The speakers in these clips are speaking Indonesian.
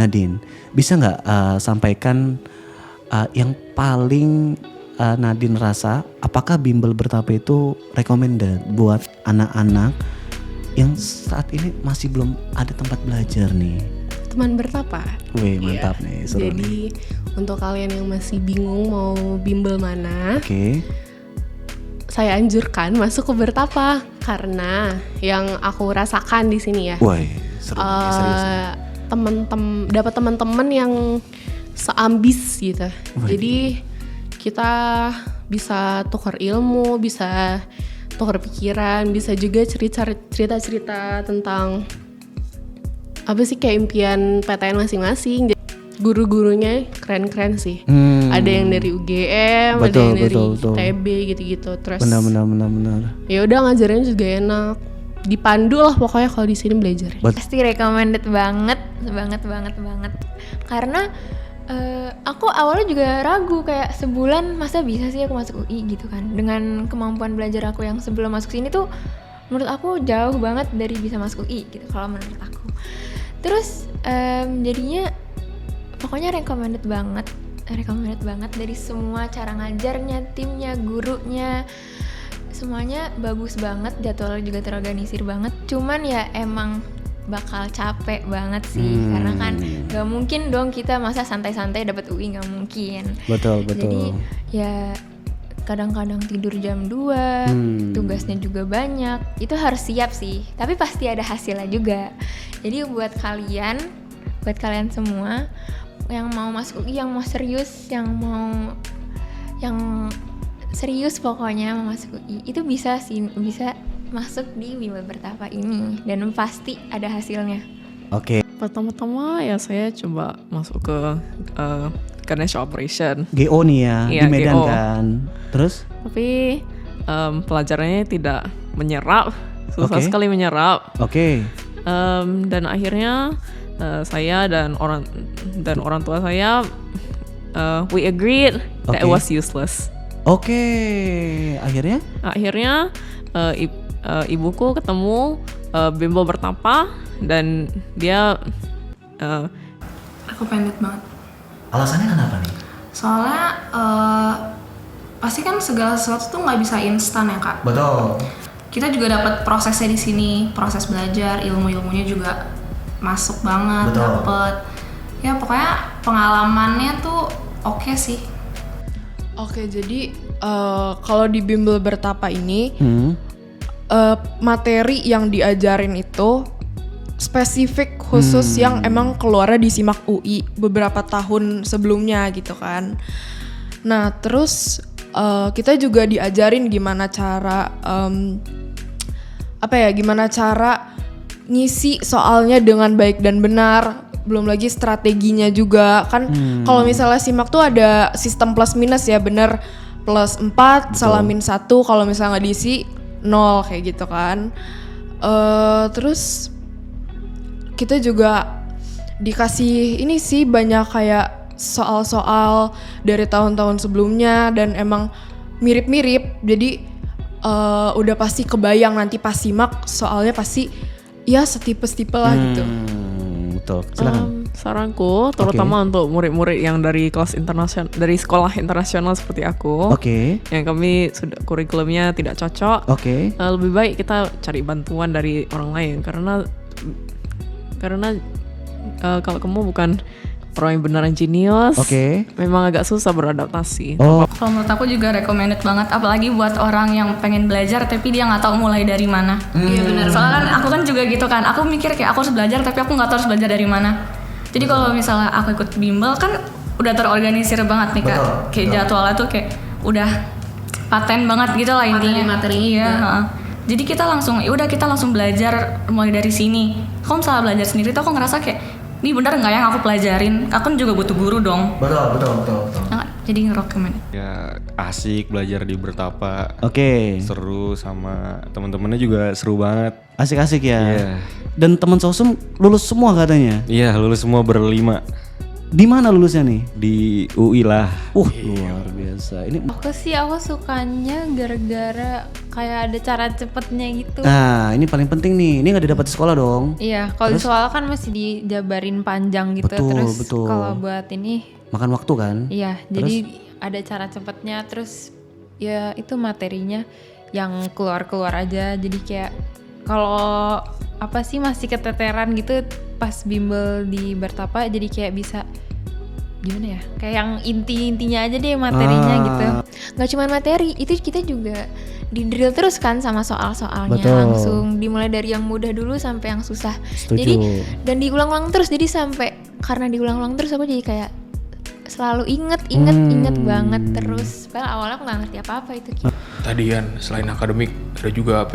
Nadine, bisa nggak sampaikan yang paling Nadine rasa, apakah bimbel bertapa itu recommended buat anak-anak yang saat ini masih belum ada tempat belajar nih? Teman bertapa. Wih, mantap nih, seru. Jadi untuk kalian yang masih bingung mau bimbel mana, saya anjurkan masuk ke bertapa karena yang aku rasakan di sini ya. Wih, seru, serius. Dapat teman-teman yang seambis gitu. Wih. Jadi kita bisa tukar ilmu, bisa tukar pikiran, bisa juga cerita-cerita tentang apa sih kayak impian PTN masing-masing. Guru-gurunya keren-keren sih. Ada yang dari UGM, ada yang dari ITB gitu-gitu. Terus benar. Ya udah ngajarinnya juga enak. Dipandu lah pokoknya kalau di sini belajar. Pasti recommended banget. Karena aku awalnya juga ragu kayak sebulan masa bisa sih aku masuk UI gitu kan. Dengan kemampuan belajar aku yang sebelum masuk sini tuh menurut aku jauh banget dari bisa masuk UI gitu kalau menurut aku. Terus jadinya pokoknya recommended banget dari semua cara ngajarnya, timnya, gurunya, semuanya bagus banget, jadwalnya juga terorganisir banget. Cuman ya emang bakal capek banget sih, karena kan gak mungkin dong kita masa santai-santai dapat UI, gak mungkin. Betul. Jadi ya kadang-kadang tidur jam 2, tugasnya juga banyak, itu harus siap sih, tapi pasti ada hasilnya juga. Jadi buat kalian semua yang mau masuk UI, yang mau serius, yang serius pokoknya mau masuk UI, itu bisa masuk di bimbel bertapa ini dan pasti ada hasilnya. Oke. Pertama-tama ya saya coba masuk ke Ganesha Operation. GO nih ya, Iya, di Medan GO. kan. Terus? Tapi pelajarannya tidak menyerap, susah sekali menyerap. Dan akhirnya saya dan orang tua saya we agreed that it was useless. Akhirnya ibuku ketemu bimbel bertapa dan dia recommended banget. Alasannya kenapa nih? Soalnya pasti kan segala sesuatu tuh nggak bisa instan ya kak. Betul. Kita juga dapat prosesnya di sini, proses belajar, ilmunya juga masuk banget, dapet. Ya pokoknya pengalamannya tuh oke sih. Oke, jadi kalau di bimbel bertapa ini materi yang diajarin itu spesifik khusus yang emang keluarnya di SIMAK UI beberapa tahun sebelumnya gitu kan. Nah terus kita juga diajarin gimana cara gimana cara ngisi soalnya dengan baik dan benar. Belum lagi strateginya juga kan. Kalau misalnya SIMAK tuh ada sistem plus minus ya, bener plus 4 salah min 1, kalau misalnya nggak diisi 0 kayak gitu kan. Terus kita juga dikasih ini sih banyak kayak soal-soal dari tahun-tahun sebelumnya dan emang mirip-mirip. Jadi udah pasti kebayang nanti pas SIMAK soalnya pasti ya setipe-setipe lah gitu. Betul, silakan. Saranku terutama untuk murid-murid yang dari kelas internasional, dari sekolah internasional seperti aku, yang kami sudah kurikulumnya tidak cocok, lebih baik kita cari bantuan dari orang lain karena kalau kamu bukan orang yang beneran jenius, memang agak susah beradaptasi. Kalau menurut aku juga recommended banget, apalagi buat orang yang pengen belajar tapi dia nggak tahu mulai dari mana. Iya benar. Soalnya kan aku kan juga gitu kan, aku mikir kayak aku harus belajar tapi aku nggak tahu harus belajar dari mana. Jadi kalau misalnya aku ikut bimbel kan udah terorganisir banget nih kak, kayak jadwalnya tuh kayak udah paten banget gitu lah intinya. Materinya. Iya. Jadi kita langsung belajar mulai dari sini. Kalau misalnya belajar sendiri tuh aku ngerasa kayak ini benar nggak yang aku pelajarin? Aku kan juga butuh guru dong. Betul. Nah, jadi nge-recommend. Ya asik belajar di bertapa. Seru sama teman-temannya juga seru banget. Asik-asik ya. Dan teman sosum lulus semua katanya. Iya, lulus semua berlima. Di mana lulusnya nih? Di UI lah. Luar biasa. Ini Aku sukanya gara-gara kayak ada cara cepetnya gitu. Nah, ini paling penting nih. Ini nggak didapat di sekolah dong. Iya, kalau di sekolah kan masih dijabarin panjang gitu. Betul. Kalau buat ini Makan waktu kan? iya, Terus? jadi ada cara cepetnya, terus ya itu materinya yang keluar-keluar aja. Jadi kayak kalau masih keteteran gitu pas bimbel di Bertapa, jadi kayak bisa gimana ya? Kayak yang intinya aja deh materinya gitu. Nggak cuma materi, itu kita juga di drill terus kan sama soal-soalnya. Betul. Langsung dimulai dari yang mudah dulu sampai yang susah. Setuju. Jadi dan diulang-ulang terus, jadi sampai karena diulang-ulang terus aku jadi kayak selalu inget banget terus. Padahal awalnya aku nggak ngerti apa-apa itu. Tadi kan selain akademik ada juga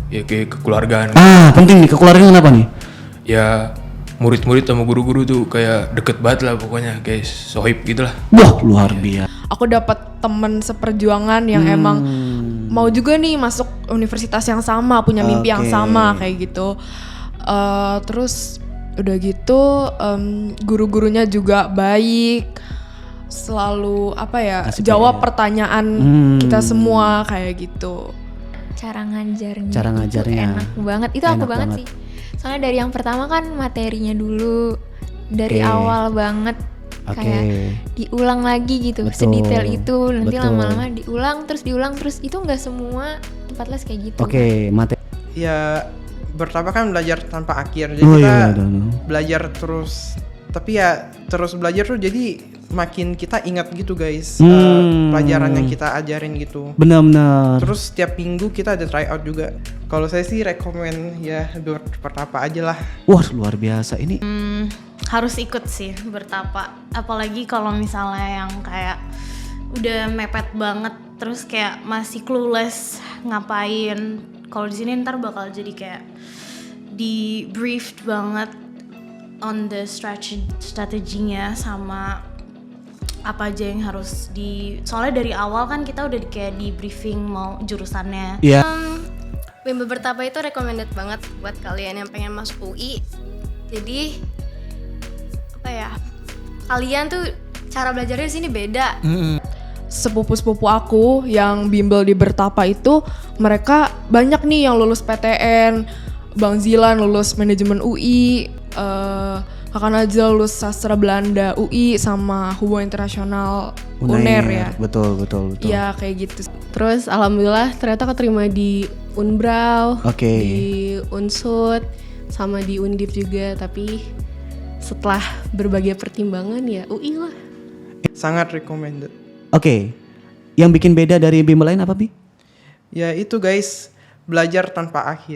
ya kayak kekeluargaan. Penting nih, kekeluargaan apa nih? Ya murid-murid sama guru-guru tuh kayak deket banget lah pokoknya, kayak sohib gitu lah. Wah, luar biasa. Aku dapat temen seperjuangan yang emang mau juga nih masuk universitas yang sama, punya mimpi yang sama kayak gitu. Terus udah gitu guru-gurunya juga baik, selalu Asik jawab ya. pertanyaan kita semua kayak gitu. Cara ngajarnya. Itu enak banget. Itu aku Enak banget banget. sih. Soalnya dari yang pertama kan materinya dulu dari awal banget kayak diulang lagi gitu, sedetail itu. Nanti lama-lama diulang terus itu nggak semua tempat les kayak gitu. Materi. Ya Bertapa kan belajar tanpa akhir, jadi kita belajar terus. Tapi ya terus belajar tuh jadi makin kita ingat gitu guys, pelajaran yang kita ajarin gitu. Benar-benar. Terus setiap minggu kita ada try out juga. Kalau saya sih rekomen ya Bertapa aja lah. Wah, luar biasa ini. Harus ikut sih Bertapa, apalagi kalau misalnya yang kayak udah mepet banget terus kayak masih clueless ngapain. Kalau di sini ntar bakal jadi kayak di briefed banget on the strateginya sama apa aja yang harus soalnya dari awal kan kita udah kayak di briefing mau jurusannya. Iya. Bimbel Bertapa itu recommended banget buat kalian yang pengen masuk UI. Jadi kalian tuh cara belajarnya di sini beda. Sepupu-sepupu aku yang bimbel di Bertapa itu mereka banyak nih yang lulus PTN, Bang Zilan lulus manajemen UI, Kakak Najla lulus sastra Belanda UI sama hubungan internasional UNER ya. Betul. Iya kayak gitu. Terus alhamdulillah ternyata keterima di Unbrau, di Unsud, sama di Undip juga. Tapi setelah berbagai pertimbangan ya UI lah. Sangat recommended. Yang bikin beda dari bimbel lain apa, Bi? Ya itu guys, belajar tanpa akhir.